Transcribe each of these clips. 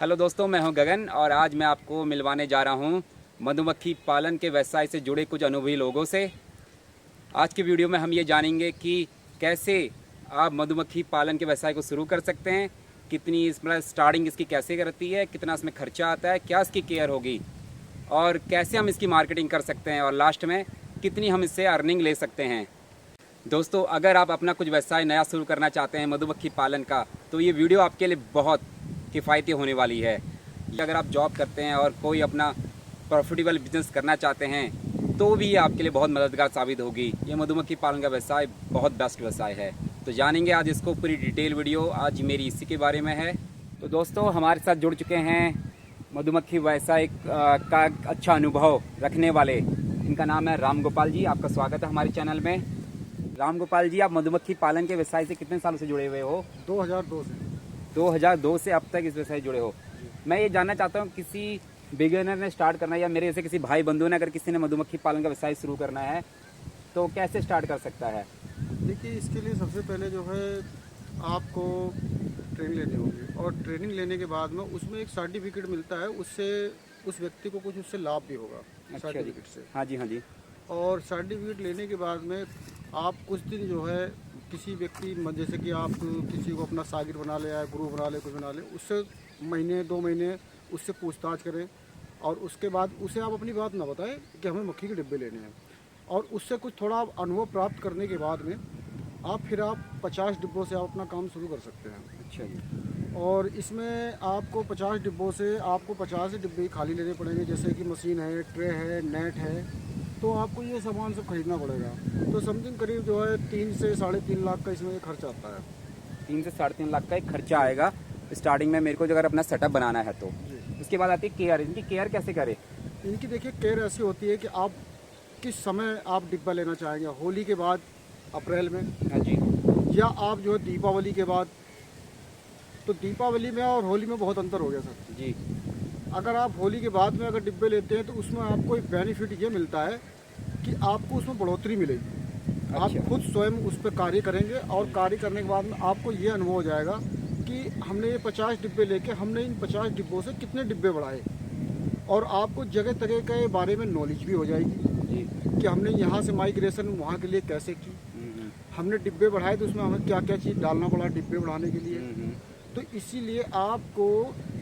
Hello दोस्तों, मैं हूं गगन और आज मैं आपको मिलवाने जा रहा हूं मधुमक्खी पालन के व्यवसाय से जुड़े कुछ अनुभवी लोगों से। आज की वीडियो में हम ये जानेंगे कि कैसे आप मधुमक्खी पालन के व्यवसाय को शुरू कर सकते हैं, कितनी इसमें स्टार्टिंग इसकी कैसे करती है, कितना इसमें खर्चा आता है, क्या इसकी केयर होगी और कैसे हम इसकी मार्केटिंग कर सकते हैं और लास्ट में कितनी हम इससे अर्निंग ले सकते हैं। दोस्तों, अगर आप अपना कुछ व्यवसाय नया शुरू करना चाहते हैं मधुमक्खी पालन का, तो ये वीडियो आपके लिए बहुत किफ़ायती होने वाली है। अगर आप जॉब करते हैं और कोई अपना प्रॉफिटेबल बिजनेस करना चाहते हैं तो भी ये आपके लिए बहुत मददगार साबित होगी। ये मधुमक्खी पालन का व्यवसाय बहुत बेस्ट व्यवसाय है। तो जानेंगे आज इसको पूरी डिटेल वीडियो आज मेरी इसी के बारे में है। तो दोस्तों, हमारे साथ जुड़ चुके हैं मधुमक्खी व्यवसाय का अच्छा अनुभव रखने वाले। इनका नाम है राम गोपाल जी। आपका स्वागत है हमारे चैनल में। राम गोपाल जी, आप मधुमक्खी पालन के व्यवसाय से कितने सालों से जुड़े हुए हो? 2002 से। 2002 से अब तक इस व्यवसाय से जुड़े हो। मैं ये जानना चाहता हूँ, किसी बिगिनर ने स्टार्ट करना है या मेरे जैसे किसी भाई बंधु ने अगर किसी ने मधुमक्खी पालन का व्यवसाय शुरू करना है तो कैसे स्टार्ट कर सकता है? देखिए, इसके लिए सबसे पहले जो है आपको ट्रेनिंग लेनी होगी और ट्रेनिंग लेने के बाद में उसमें एक सर्टिफिकेट मिलता है, उससे उस व्यक्ति को कुछ उससे लाभ भी होगा सर्टिफिकेट से। हाँ जी, हाँ जी। और सर्टिफिकेट लेने के बाद में आप कुछ दिन जो है किसी व्यक्ति जैसे कि आप किसी को अपना सागिर बना ले या गुरु बना ले, कुछ बना ले, उससे महीने 2 महीने उससे पूछताछ करें और उसके बाद उसे आप अपनी बात ना बताएं कि हमें मक्खी के डिब्बे लेने हैं। और उससे कुछ थोड़ा अनुभव प्राप्त करने के बाद में आप 50 डिब्बों से आप अपना काम शुरू कर सकते हैं। अच्छा जी। और इसमें आपको 50 डिब्बों से आपको 50 डिब्बे खाली लेने पड़ेंगे, जैसे कि मशीन है, ट्रे है, नेट है, तो आपको ये सामान सब खरीदना पड़ेगा। तो समथिंग करीब जो है 3 से 3.5 लाख का इसमें खर्च आता है। 3 से 3.5 लाख का एक खर्चा आएगा स्टार्टिंग में मेरे को, जो अगर अपना सेटअप बनाना है तो। उसके बाद आती है केयर। इनकी केयर कैसे करें? इनकी देखिए केयर ऐसी होती है कि आप किस समय आप डिब्बा लेना चाहेंगे, होली के बाद अप्रैल में, हाँ जी, या आप जो है दीपावली के बाद। तो दीपावली में और होली में बहुत अंतर हो गया सर जी। अगर आप होली के बाद में अगर डिब्बे लेते हैं तो उसमें आपको एक बेनिफिट ये मिलता है कि आपको उसमें बढ़ोतरी मिलेगी। आप खुद स्वयं उस पर कार्य करेंगे और कार्य करने के बाद में आपको ये अनुभव हो जाएगा कि हमने ये 50 डिब्बे लेके हमने इन 50 डिब्बों से कितने डिब्बे बढ़ाए, और आपको जगह तरह के बारे में नॉलेज भी हो जाएगी जी कि हमने यहाँ से माइग्रेशन वहाँ के लिए कैसे की, हमने डिब्बे बढ़ाए तो उसमें हमें क्या क्या चीज़ डालना पड़ा डिब्बे बढ़ाने के लिए। तो इसीलिए आपको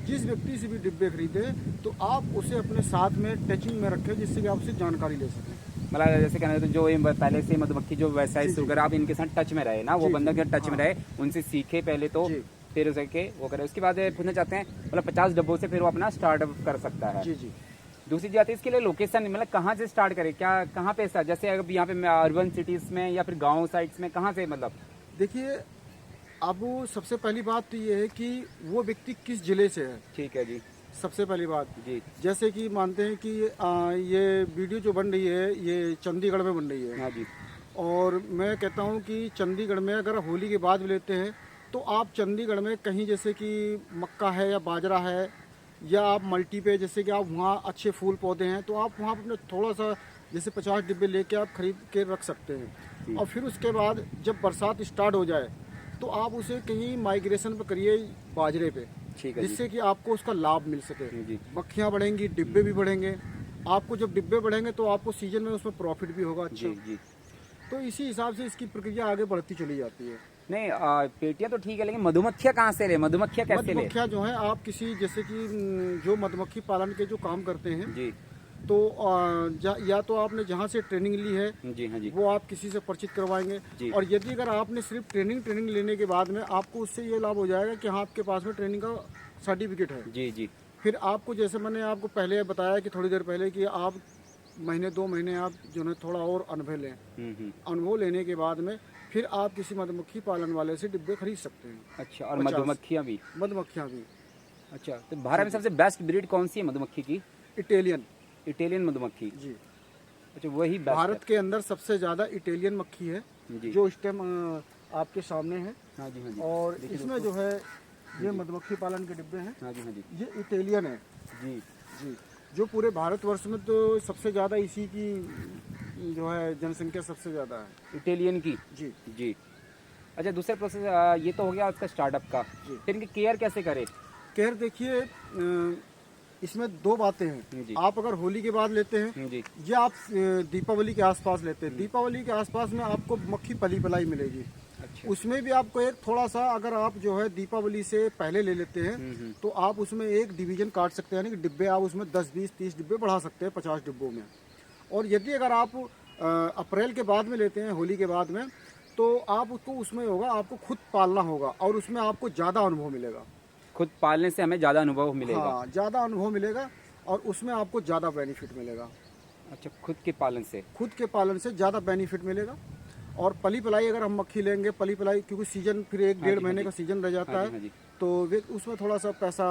जिस व्यक्ति से भी डिब्बे खरीदें तो आप उसे अपने साथ में टचिंग में रखें, जिससे कि आप उससे जानकारी ले सकें। मतलब जैसे कहना तो जो ये पहले से मधुमक्खी जो व्यवसाय शुरू कर, आप इनके साथ टच में रहे ना, वो बंदा के टच में रहे, उनसे सीखे पहले तो, फिर उसे वो करे। उसके बाद पूछना चाहते हैं, मतलब 50 डब्बों से फिर वो अपना स्टार्टअप कर सकता है। जी जी। दूसरी चीज आती है इसके लिए लोकेशन, मतलब कहाँ से स्टार्ट करें, क्या कहाँ पे स्टार्ट, जैसे अगर यहाँ पे अर्बन सिटीज में या फिर गाँव साइड्स में कहाँ से, मतलब? देखिए, अब सबसे पहली बात तो ये है कि वो व्यक्ति किस जिले से है। ठीक है जी। सबसे पहली बात जी। जैसे कि मानते हैं कि ये वीडियो जो बन रही है ये चंडीगढ़ में बन रही है। हाँ जी। और मैं कहता हूँ कि चंडीगढ़ में अगर होली के बाद भी लेते हैं तो आप चंडीगढ़ में कहीं जैसे कि मक्का है या बाजरा है, या आप मल्टी पे जैसे कि आप वहाँ अच्छे फूल पौधे हैं तो आप वहाँ अपने थोड़ा सा जैसे 50 डिब्बे लेके आप खरीद के रख सकते हैं। और फिर उसके बाद जब बरसात स्टार्ट हो जाए तो आप उसे कहीं माइग्रेशन पर करिए बाजरे पे, जिससे कि आपको उसका लाभ मिल सके। मक्खियाँ बढ़ेंगी, डिब्बे भी बढ़ेंगे। आपको जब डिब्बे बढ़ेंगे तो आपको सीजन में उसमें प्रॉफिट भी होगा अच्छा। जी। तो इसी हिसाब से इसकी प्रक्रिया आगे बढ़ती चली जाती है। नहीं, पेटियां तो ठीक है, लेकिन मधुमक्खियां कहाँ से ले, मधुमक्खियां कैसे ले? मधुमक्खियाँ जो है आप किसी जैसे कि जो मधुमक्खी पालन के जो काम करते हैं जी, तो या तो आपने जहाँ से ट्रेनिंग ली है जी, हाँ जी, वो आप किसी से परिचित करवाएंगे। और यदि अगर आपने सिर्फ ट्रेनिंग लेने के बाद में आपको उससे ये लाभ हो जाएगा कि हाँ आपके पास में ट्रेनिंग का सर्टिफिकेट है। जी जी। फिर आपको जैसे मैंने आपको पहले बताया कि थोड़ी देर पहले कि आप महीने 2 महीने आप जो है थोड़ा और अनुभव लें। अनुभव लेने के बाद में फिर आप किसी मधुमक्खी पालन वाले से डिब्बे खरीद सकते हैं। अच्छा, और मधुमक्खियाँ भी? मधुमक्खियाँ भी। अच्छा, तो भारत में सबसे बेस्ट ब्रीड कौन सी है मधुमक्खी की? इटालियन मधुमक्खी जी। अच्छा, वही बेस्ट भारत के अंदर सबसे ज़्यादा इटालियन मक्खी है जो इस टाइम आपके सामने है। हाँ जी, हाँ जी। और इसमें जो है ये मधुमक्खी पालन के डिब्बे हैं। हाँ जी, हाँ जी। ये इटालियन है जी जी। जो पूरे भारतवर्ष में तो सबसे ज़्यादा इसी की जो है जनसंख्या सबसे ज़्यादा है, इटालियन की। जी जी। अच्छा, दूसरा प्रोसेस ये तो हो गया उसका स्टार्टअप का। फिर इनकी केयर कैसे करें? केयर देखिए इसमें दो बातें जी। हैं। आप अगर होली के बाद लेते हैं जी। या आप दीपावली के आसपास लेते हैं, दीपावली के आसपास में आपको मक्खी पली पलाई मिलेगी। अच्छा। उसमें भी आपको एक थोड़ा सा, अगर आप जो है दीपावली से पहले ले लेते हैं तो आप उसमें एक डिवीजन काट सकते हैं, यानी कि डिब्बे आप उसमें 10, 20, 30 डिब्बे बढ़ा सकते हैं 50 डिब्बों में। और यदि अगर आप अप्रैल के बाद में लेते हैं, होली के बाद में, तो आप उसको उसमें होगा, आपको खुद पालना होगा और उसमें आपको ज़्यादा अनुभव मिलेगा। खुद पालने से हमें ज़्यादा अनुभव मिलेगा। हाँ, ज़्यादा अनुभव मिलेगा और उसमें आपको ज़्यादा बेनिफिट मिलेगा। अच्छा, खुद के पालन से। खुद के पालन से ज़्यादा बेनिफिट मिलेगा। और पली पलाई अगर हम मक्खी लेंगे, पली पलाई क्योंकि सीजन फिर एक डेढ़ महीने का सीजन रह जाता हाँ जी, हाँ है, जी। तो वे उसमें थोड़ा सा पैसा,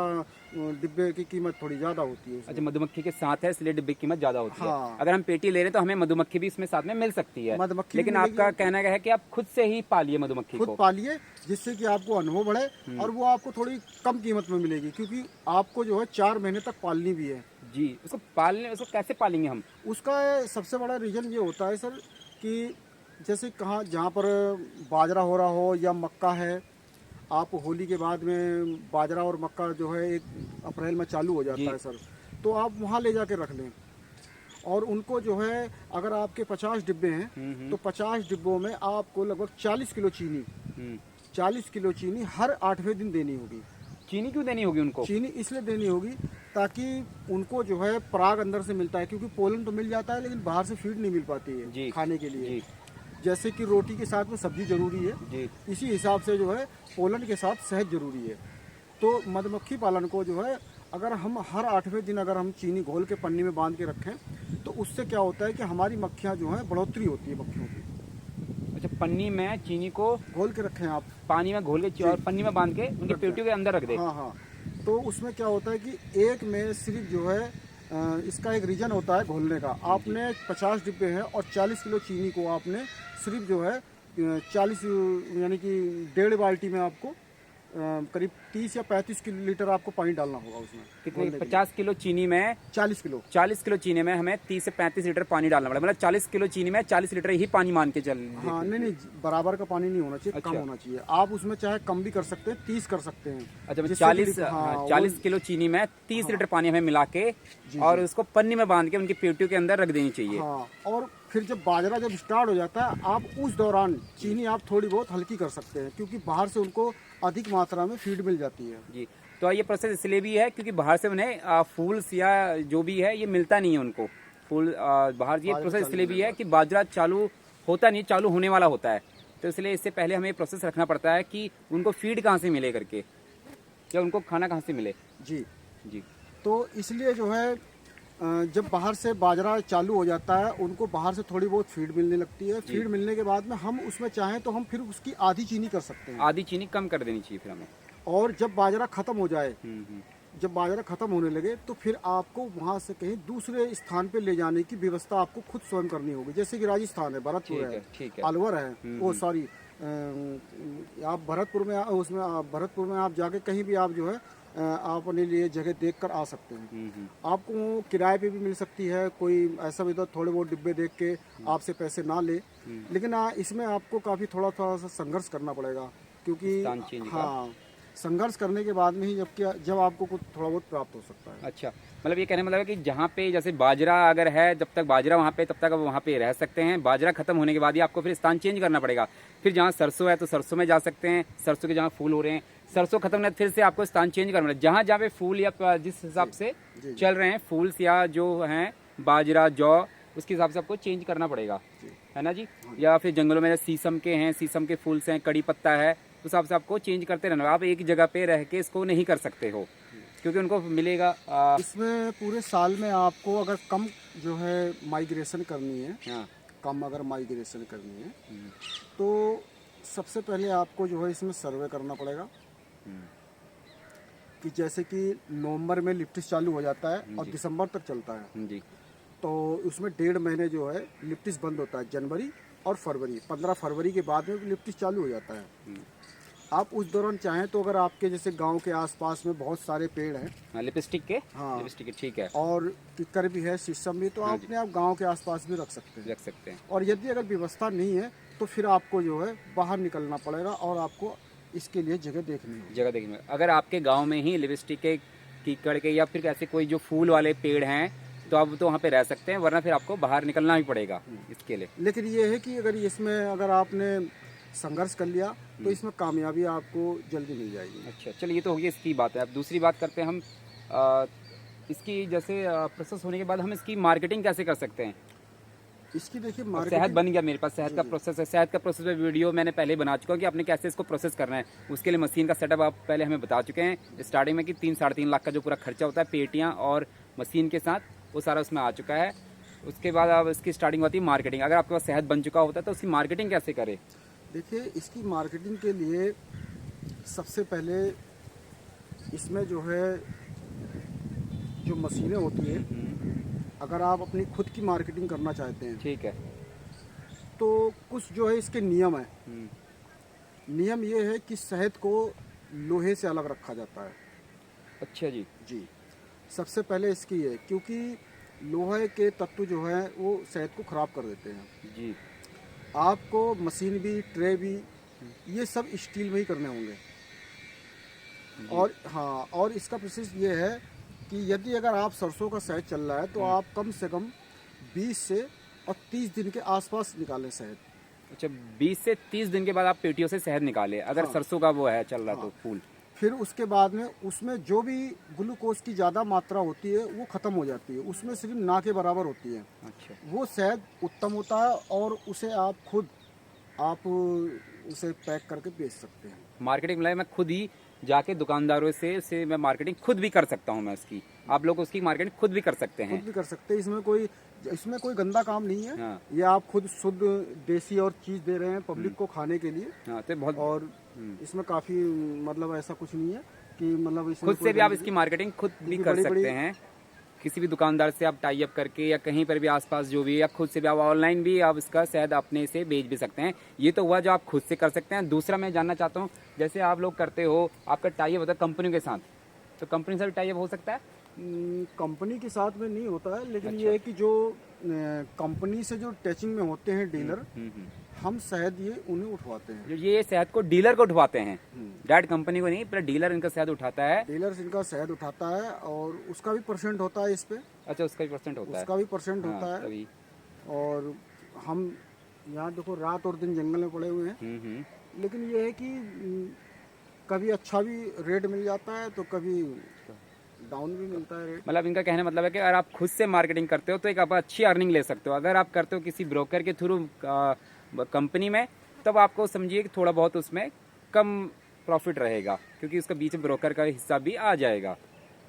डिब्बे की कीमत थोड़ी ज़्यादा होती है उसमें। अच्छा, मधुमक्खी के साथ है इसलिए डिब्बे की कीमत ज़्यादा होती है। हाँ। अगर हम पेटी ले रहे हैं तो हमें मधुमक्खी भी इसमें साथ में मिल सकती है। मधुमक्खी भी लेकिन मिलेगी आपका आपको। कहना क्या है कि आप खुद से ही पालिए मधुमक्खी खुद को। पालिए, जिससे कि आपको अनुभव बढ़े और वो आपको थोड़ी कम कीमत में मिलेगी, क्योंकि आपको जो है 4 महीने तक पालनी भी है। जी। उसको कैसे पालेंगे हम? उसका सबसे बड़ा रीज़न ये होता है सर कि जैसे कहाँ जहाँ पर बाजरा हो रहा हो या मक्का है, आप होली के बाद में बाजरा और मक्का जो है 1 अप्रैल में चालू हो जाता है सर, तो आप वहाँ ले जाके रख लें। और उनको जो है, अगर आपके 50 डिब्बे हैं तो 50 डिब्बों में आपको लगभग 40 किलो चीनी, 40 किलो चीनी हर 8वें दिन देनी होगी। चीनी क्यों देनी होगी उनको? चीनी इसलिए देनी होगी ताकि उनको जो है पराग अंदर से मिलता है, क्योंकि पोलन तो मिल जाता है लेकिन बाहर से फीड नहीं मिल पाती है जी। खाने के लिए। जी। जैसे कि रोटी के साथ में सब्जी जरूरी है, जी। इसी हिसाब से जो है पोलन के साथ शहद जरूरी है। तो मधुमक्खी पालन को जो है, अगर हम हर 8वें दिन अगर हम चीनी घोल के पन्नी में बांध के रखें तो उससे क्या होता है कि हमारी मक्खियाँ जो हैं बढ़ोतरी होती है मक्खियों की। अच्छा, पन्नी में चीनी को घोल के रखें आप, पानी में घोल के और पन्नी में बांध के उनकी पेटियों के अंदर रख दे। हाँ हाँ, तो उसमें क्या होता है कि एक में सिर्फ जो है इसका एक रीजन होता है घोलने का। आपने 50 डिब्बे हैं और 40 किलो चीनी को आपने सिर्फ जो है 40 यानी कि 1.5 बाल्टी में आपको करीब 30 या 35 लीटर आपको पानी डालना होगा उसमें। कितनी? 50 किलो चीनी में 40 किलो 40 किलो चीनी में हमें 30 से 35 लीटर पानी डालना पड़ेगा। मतलब 40 किलो चीनी में 40 लीटर ही पानी मान के चल। हाँ, नहीं बराबर का पानी नहीं होना चाहिए, अच्छा। कम होना चाहिए। आप उसमें चाहे कम भी कर सकते हैं, 30 कर सकते हैं। अच्छा, जिससे 40 कि- हाँ, 40 किलो चीनी में 30 लीटर पानी हमें मिला के और उसको पन्नी में बांध के उनकी पेटियों के अंदर रख देनी चाहिए। हाँ, और फिर जब बाजरा जब स्टार्ट हो जाता है, आप उस दौरान चीनी आप थोड़ी बहुत हल्की कर सकते हैं, क्योंकि बाहर से उनको अधिक मात्रा में फीड मिल जाती है। जी। तो ये प्रोसेस इसलिए भी है क्योंकि बाहर से उन्हें फूल्स या जो भी है ये मिलता नहीं है उनको फूल बाहर। ये प्रोसेस इसलिए भी है कि बाजरा चालू होता नहीं, चालू होने वाला होता है। तो इसलिए इससे पहले हमें प्रोसेस रखना पड़ता है कि उनको फीड कहाँ से मिले करके, या उनको खाना कहाँ से मिले। जी जी। तो इसलिए जो है जब बाहर से बाजरा चालू हो जाता है, उनको बाहर से थोड़ी बहुत फीड मिलने लगती है। फीड मिलने के बाद में हम उसमें चाहें तो हम फिर उसकी आधी चीनी कर सकते हैं। आधी चीनी कम कर देनी चाहिए फिर हमें। और जब बाजरा खत्म हो जाए, हम्म। जब बाजरा खत्म होने लगे, तो फिर आपको वहाँ से कहीं दूसरे स्थान पे ले जाने की व्यवस्था आपको खुद स्वयं करनी होगी। जैसे कि राजस्थान है, भरतपुर है, ठीक है। अलवर है, वो सॉरी आप भरतपुर में भरतपुर में आप जाके कहीं भी आप जो है आप अपने लिए जगह देख कर आ सकते हैं। आपको किराए पे भी मिल सकती है, कोई ऐसा भी तो थोड़े बहुत डिब्बे देख के आपसे पैसे ना ले, लेकिन इसमें आपको काफ़ी थोड़ा सा संघर्ष करना पड़ेगा, क्योंकि हाँ, संघर्ष करने के बाद में ही जब आपको कुछ थोड़ा बहुत प्राप्त हो सकता है। अच्छा, मतलब ये कहने मतलब है कि जहाँ पे जैसे बाजरा अगर है, जब तक बाजरा वहाँ पे तब तक आप वहाँ पे रह सकते हैं। बाजरा खत्म होने के बाद ही आपको फिर स्थान चेंज करना पड़ेगा। फिर जहाँ सरसों है तो सरसों में जा सकते हैं, सरसों के जहाँ फूल हो रहे हैं। सरसों खत्म होने फिर से आपको स्थान चेंज करना पड़ेगा। जहाँ जहाँ पे फूल या जिस हिसाब से चल रहे हैं फूल्स या जो हैं बाजरा जौ, उसके हिसाब से आपको चेंज करना पड़ेगा, है ना जी। या फिर जंगलों में शीशम के हैं, शीशम के फूल से हैं, कड़ी पत्ता है, उस हिसाब से आपको चेंज करते रहना। आप एक जगह पे रह के इसको नहीं कर सकते हो, क्योंकि उनको मिलेगा इसमें पूरे साल में आपको अगर कम जो है माइग्रेशन करनी है, हाँ। कम अगर माइग्रेशन करनी है तो सबसे पहले आपको जो है इसमें सर्वे करना पड़ेगा कि जैसे कि नवंबर में लिप्टिस चालू हो जाता है और दिसंबर तक चलता है जी। तो उसमें 1.5 महीने जो है लिप्टिस बंद होता है, जनवरी और फरवरी। 15 फरवरी के बाद में लिप्टिस चालू हो जाता है। आप उस दौरान चाहें तो अगर आपके जैसे गांव के आसपास में बहुत सारे पेड़ हैं, हाँ, लिपस्टिक के, हाँ, लिपस्टिक के, ठीक है, और किक्कर भी है, शीशम भी, तो आप अपने आप गांव के आसपास भी रख सकते हैं। और और यदि अगर व्यवस्था नहीं है तो फिर आपको जो है बाहर निकलना पड़ेगा और आपको इसके लिए जगह देखनी होगी। जगह देखने में अगर आपके गांव में ही लिपस्टिक के, कीकड़ के या फिर ऐसे कोई जो फूल वाले पेड़ हैं तो आप तो वहाँ पे रह सकते हैं, वरना फिर आपको बाहर निकलना ही पड़ेगा इसके लिए। लेकिन ये है कि अगर इसमें अगर आपने संघर्ष कर लिया तो इसमें कामयाबी आपको जल्दी मिल जाएगी। अच्छा चलिए, ये तो होगी इसकी बात है। अब दूसरी बात करते हैं हम इसकी, जैसे प्रोसेस होने के बाद हम इसकी मार्केटिंग कैसे कर सकते हैं। इसकी देखिए शहद मार्केटिंग बन गया मेरे पास, शहद का प्रोसेस है। शहद का प्रोसेस में वीडियो मैंने पहले बना चुका हूँ कि आपने कैसे इसको प्रोसेस करना है। उसके लिए मशीन का सेटअप आप पहले हमें बता चुके हैं स्टार्टिंग में कि 3-3.5 लाख का जो पूरा खर्चा होता है पेटियाँ और मशीन के साथ, वो सारा उसमें आ चुका है। उसके बाद अब इसकी स्टार्टिंग होती है मार्केटिंग। अगर आपके पास शहद बन चुका होता है तो उसकी मार्केटिंग कैसे करें। देखिए इसकी मार्केटिंग के लिए सबसे पहले इसमें जो है जो मशीनें होती है, अगर आप अपनी खुद की मार्केटिंग करना चाहते हैं ठीक है। तो कुछ जो है इसके नियम है। नियम ये है कि शहद को लोहे से अलग रखा जाता है। अच्छा जी। जी, सबसे पहले इसकी है, क्योंकि लोहे के तत्व जो है वो शहद को ख़राब कर देते हैं। जी आपको मशीन भी, ट्रे भी, ये सब स्टील में ही करने होंगे। और हाँ, और इसका प्रोसेस ये है कि यदि अगर आप सरसों का शहद चल रहा है तो आप कम से कम 20 से और 30 दिन के आसपास निकालें शहद। अच्छा, 20 से 30 दिन के बाद आप पेटियों से शहद निकालें अगर हाँ। सरसों का वो है चल रहा तो फूल। फिर उसके बाद में उसमें जो भी ग्लूकोज की ज़्यादा मात्रा होती है वो ख़त्म हो जाती है, उसमें सिर्फ ना के बराबर होती है। अच्छा। वो शहद उत्तम होता है और उसे आप खुद उसे पैक करके बेच सकते हैं। मार्केटिंग मतलब मैं खुद ही जाके दुकानदारों से उसे मैं मार्केटिंग खुद भी कर सकता हूँ मैं उसकी। आप लोग उसकी मार्केटिंग खुद भी कर सकते हैं। खुद भी कर सकते हैं, इसमें कोई गंदा काम नहीं है। हाँ। ये आप खुद शुद्ध देसी और चीज़ दे रहे हैं पब्लिक को खाने के लिए। हाँ तो बहुत, और इसमें काफ़ी मतलब ऐसा कुछ नहीं है कि मतलब इसमें खुद से भी आप इसकी मार्केटिंग खुद भी कर सकते हैं। किसी भी दुकानदार से आप टाई अप करके या कहीं पर भी आसपास जो भी है, या खुद से भी आप ऑनलाइन भी आप इसका शहद अपने से बेच भी सकते हैं। ये तो हुआ जो आप खुद से कर सकते हैं। दूसरा मैं जानना चाहता हूँ, जैसे आप लोग करते हो, आपका टाई अप होता है कंपनी के साथ, तो कंपनी से भी टाई अप हो सकता है। कंपनी के साथ में नहीं होता है, लेकिन ये है कि जो कंपनी से जो टचिंग में होते हैं डीलर, हम शहद ये उन्हें उठवाते हैं। जो ये शहद को डीलर को उठवाते हैं, डायरेक्ट कंपनी को नहीं, पर डीलर इनका शहद उठाता है। डीलर इनका शहद उठाता है और उसका भी परसेंट होता है इस पे। अच्छा, उसका भी परसेंट होता है। उसका भी परसेंट हाँ, होता है। तभी। और हम यहाँ देखो रात और दिन जंगल में पड़े हुए हैं, लेकिन ये है कि कभी अच्छा भी रेट मिल जाता है तो कभी डाउन भी मिलता है रेट। मतलब इनका कहने मतलब है कि अगर आप खुद से मार्केटिंग करते हो तो एक आप अच्छी अर्निंग ले सकते हो। अगर आप करते हो किसी ब्रोकर के थ्रू कंपनी में, तब आपको समझिए कि थोड़ा बहुत उसमें कम प्रॉफिट रहेगा, क्योंकि उसका बीच में ब्रोकर का हिस्सा भी आ जाएगा।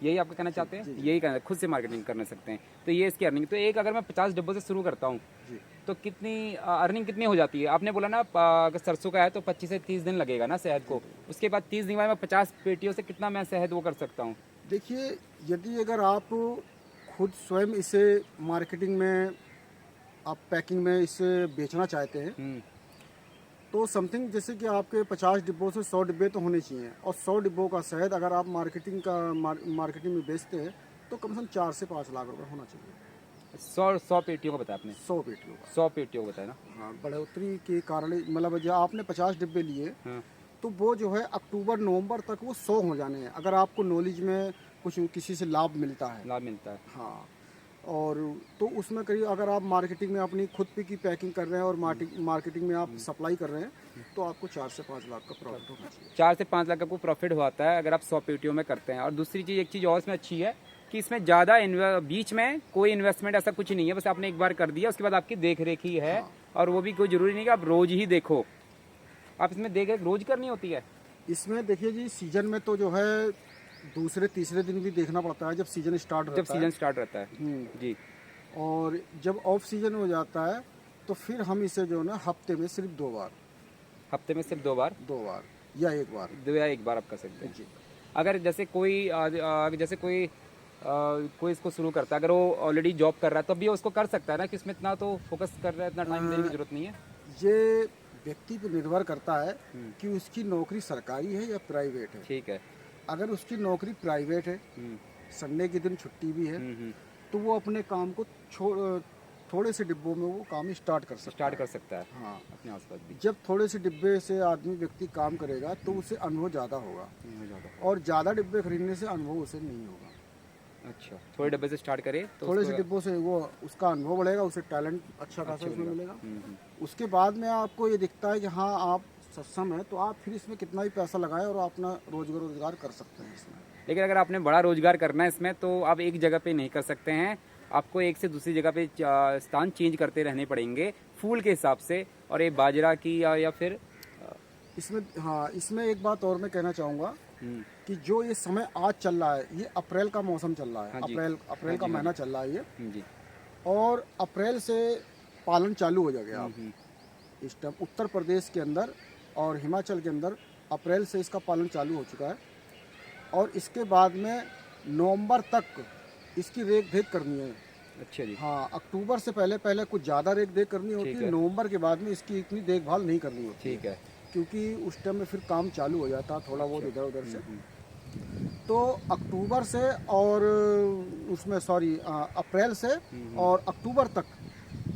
यही आपको कहना चाहते हैं। यही कहना, खुद से मार्केटिंग करना सकते हैं तो ये इसकी अर्निंग। तो एक अगर मैं 50 डिब्बों से शुरू करता हूँ तो कितनी अर्निंग कितनी हो जाती है। आपने बोला ना अगर सरसों का है तो 25 से 30 दिन लगेगा ना शहद को। उसके बाद 30 दिन बाद मैं 50 पेटियों से कितना मैं शहद वो कर सकता हूँ। देखिए, यदि अगर आप खुद स्वयं इसे मार्केटिंग में, आप पैकिंग में इसे बेचना चाहते हैं तो समथिंग जैसे कि आपके 50 डिब्बों से 100 डिब्बे तो होने चाहिए। और 100 डिब्बों का शहद अगर आप मार्केटिंग में बेचते हैं तो कम से कम 4 से 5 लाख रुपए होना चाहिए। 100 पेटियों का बताया आपने। 100 पेटियों का। 100 पेटियों का बताया ना। हाँ, बढ़ोतरी के कारण मतलब जब आपने 50 डिब्बे लिए हाँ। तो वो जो है अक्टूबर नवंबर तक वो 100 हो जाने हैं, अगर आपको नॉलेज में कुछ किसी से लाभ मिलता है। लाभ मिलता है। हाँ, और तो उसमें करीब अगर आप मार्केटिंग में अपनी खुद की पैकिंग कर रहे हैं और मार्केटिंग में आप सप्लाई कर रहे हैं तो आपको 4 से 5 लाख का प्रॉफिट होना चाहिए। 4 से 5 लाख का कोई प्रॉफिट होता है अगर आप 100 पेटियों में करते हैं। और दूसरी चीज़, एक चीज़ और इसमें अच्छी है कि इसमें ज़्यादा बीच में कोई इन्वेस्टमेंट ऐसा कुछ नहीं है। बस आपने एक बार कर दिया, उसके बाद आपकी देख रेख ही है। और वो भी कोई ज़रूरी नहीं कि आप रोज़ ही देखो, आप इसमें देख रेख रोज़ करनी होती है। इसमें देखिए जी, सीजन में तो जो है दूसरे तीसरे दिन भी देखना पड़ता है जब सीजन स्टार्ट जब सीजन स्टार्ट रहता है जी। और जब ऑफ सीजन हो जाता है तो फिर हम इसे जो है ना हफ्ते में सिर्फ 2 बार, हफ्ते में सिर्फ 2 बार या 1 बार, 2 या 1 बार आप कर सकते हैं जी। अगर जैसे कोई इसको शुरू करता है, अगर वो ऑलरेडी जॉब कर रहा है तब भी उसको कर सकता है ना, कि इसमें इतना तो फोकस कर रहा है, इतना टाइम देने की जरूरत नहीं है। ये व्यक्ति पर निर्भर करता है कि उसकी नौकरी सरकारी है या प्राइवेट है। ठीक है। अगर उसकी नौकरी प्राइवेट है, संडे के दिन छुट्टी भी है, तो वो अपने काम को थोड़े से डिब्बों में वो काम स्टार्ट कर सकता स्टार्ट कर सकता है है। हाँ, अपने आसपास भी। जब थोड़े से डिब्बे से आदमी व्यक्ति काम करेगा तो उसे अनुभव ज़्यादा होगा, और ज़्यादा डिब्बे खरीदने से अनुभव उसे नहीं होगा। अच्छा, थोड़े डब्बे से स्टार्ट करे तो थोड़े उसको- से डिब्बों से वो उसका अनुभव बढ़ेगा, उसे टैलेंट अच्छा खासा अच्छा उसमें मिलेगा। मिलेगा। उसके बाद में आपको ये दिखता है कि हाँ आप सक्षम है, तो आप फिर इसमें कितना भी पैसा लगाएं और अपना रोजगार कर सकते हैं इसमें। लेकिन अगर आपने बड़ा रोजगार करना है इसमें तो आप एक जगह पे नहीं कर सकते हैं, आपको एक से दूसरी जगह पे स्थान चेंज करते रहने पड़ेंगे फूल के हिसाब से। और ये बाजरा की या फिर इसमें हाँ, इसमें एक बात और मैं कहना चाहूँगा हम्म, कि जो ये समय आज चल रहा है, ये अप्रैल का मौसम चल रहा है। हाँ जी। अप्रैल हाँ का जी, महीना चल रहा है ये, जी। और अप्रैल से पालन चालू हो जाएगा। अब हम्म, इस टाइम उत्तर प्रदेश के अंदर और हिमाचल के अंदर अप्रैल से इसका पालन चालू हो चुका है, और इसके बाद में नवंबर तक इसकी रेख देख करनी है। अच्छा जी। हाँ, अक्टूबर से पहले पहले कुछ ज़्यादा रेख देख करनी होती ठीक है, है। नवंबर के बाद में इसकी इतनी देखभाल नहीं करनी होती ठीक है। क्योंकि उस टाइम में फिर काम चालू हो जाता है थोड़ा बहुत इधर उधर से। तो अक्टूबर से और उसमें अप्रैल से और अक्टूबर तक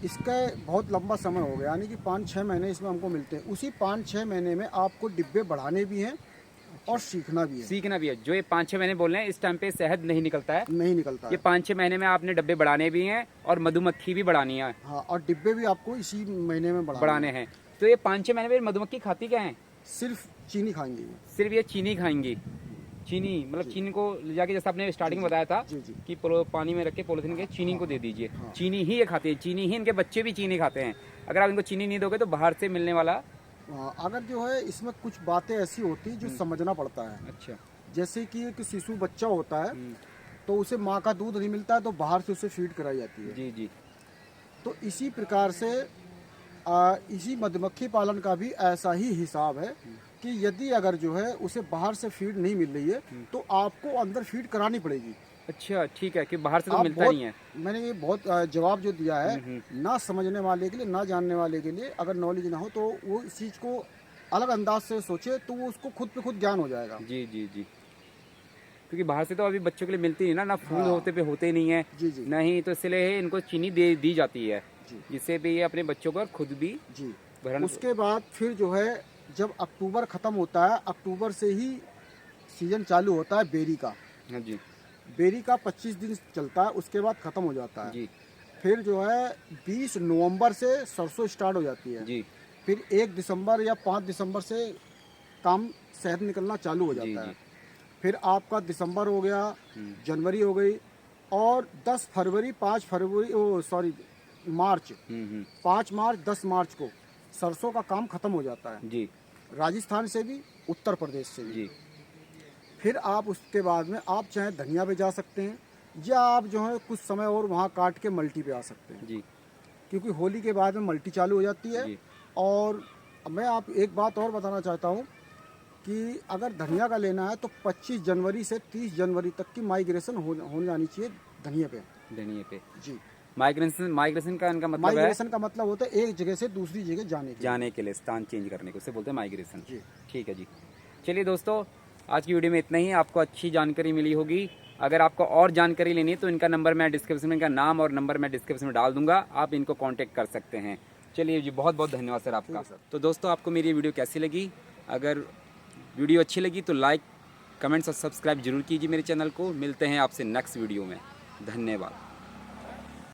इसका बहुत लंबा समय हो गया, यानी कि 5-6 महीने इसमें हमको मिलते हैं। उसी 5-6 महीने में आपको डिब्बे बढ़ाने भी हैं और सीखना भी है। सीखना भी है। जो ये 5-6 महीने बोल रहे हैं, इस टाइम पे शहद नहीं निकलता है, नहीं निकलता ये है। 5-6 महीने में आपने डब्बे बढ़ाने भी हैं और मधुमक्खी भी बढ़ानी है, हाँ, और डिब्बे भी आपको इसी महीने में बढ़ाने हैं। तो ये 5-6 महीने में मधुमक्खी खाती क्या है? सिर्फ चीनी खाएंगे ये। सिर्फ ये चीनी खाएंगी। चीनी मतलब चीनी को ले जाके, जैसे आपने स्टार्टिंग में बताया था जी जी। कि पानी में रख के पॉलिथीन के चीनी को दे दीजिए। हाँ। चीनी ही ये खाती है, चीनी ही इनके बच्चे भी चीनी खाते हैं। अगर आप इनको चीनी नहीं दोगे तो बाहर से मिलने वाला। हाँ, अगर जो है इसमें कुछ बातें ऐसी होती जो समझना पड़ता है। अच्छा। जैसे कि एक शिशु बच्चा होता है, तो उसे माँ का दूध नहीं मिलता है तो बाहर से उसे फीड कराई जाती है। जी जी। तो इसी प्रकार से इसी मधुमक्खी पालन का भी ऐसा ही हिसाब है कि यदि अगर जो है उसे बाहर से फीड नहीं मिल रही है तो आपको अंदर फीड करानी पड़ेगी। अच्छा, ठीक है, कि बाहर से तो आप मिलता बहुत- नहीं है। मैंने ये बहुत जवाब जो दिया है ना समझने वाले के लिए, ना जानने वाले के लिए, अगर नॉलेज ना हो तो वो इस चीज़ को अलग अंदाज से सोचे तो वो उसको खुद पे खुद ज्ञान हो जाएगा। जी जी जी। क्योंकि बाहर से तो अभी बच्चों के लिए मिलती नहीं ना फूल हाँ। होते पे होते नहीं है। जी जी नहीं, तो इसलिए इनको चीनी दे दी जाती है, जी जिससे भी ये अपने बच्चों को खुद भी जी। भरण। उसके बाद फिर जो है जब अक्टूबर ख़त्म होता है, अक्टूबर से ही सीजन चालू होता है बेरी का। हाँ जी बेरी का 25 दिन चलता है, उसके बाद ख़त्म हो जाता है। जी फिर जो है 20 नवंबर से सरसों स्टार्ट हो जाती है। जी फिर 1 दिसंबर या 5 दिसंबर से काम शहद निकलना चालू हो जी जाता है। जी। फिर आपका दिसंबर हो गया, जनवरी हो गई, और 10 फरवरी 5 फरवरी मार्च 5 मार्च 10 मार्च को सरसों का काम खत्म हो जाता है, जी राजस्थान से भी उत्तर प्रदेश से भी। जी। फिर आप उसके बाद में आप चाहे धनिया पे जा सकते हैं, या आप जो है कुछ समय और वहाँ काट के मल्टी पे आ सकते हैं, जी क्योंकि होली के बाद में मल्टी चालू हो जाती है। जी। और मैं आप एक बात और बताना चाहता हूँ कि अगर धनिया का लेना है तो 25 जनवरी से 30 जनवरी तक की माइग्रेशन हो जानी चाहिए धनिया पे। धनिए पे जी। माइग्रेशन का इनका मतलब है माइग्रेशन का मतलब होता है एक जगह से दूसरी जगह जाने के जाने के लिए, स्थान चेंज करने को, उसे बोलते हैं माइग्रेशन। जी। ठीक है जी। चलिए दोस्तों, आज की वीडियो में इतना ही। आपको अच्छी जानकारी मिली होगी। अगर आपको और जानकारी लेनी है तो इनका नंबर मैं डिस्क्रिप्शन में, इनका नाम और नंबर मैं डिस्क्रिप्शन में डाल दूंगा, आप इनको कांटेक्ट कर सकते हैं। चलिए जी, बहुत बहुत धन्यवाद सर आपका। ठीक है सर। तो दोस्तों, आपको मेरी ये वीडियो कैसी लगी? अगर वीडियो अच्छी लगी तो लाइक, कमेंट्स और सब्सक्राइब जरूर कीजिए मेरे चैनल को। मिलते हैं आपसे नेक्स्ट वीडियो में। धन्यवाद।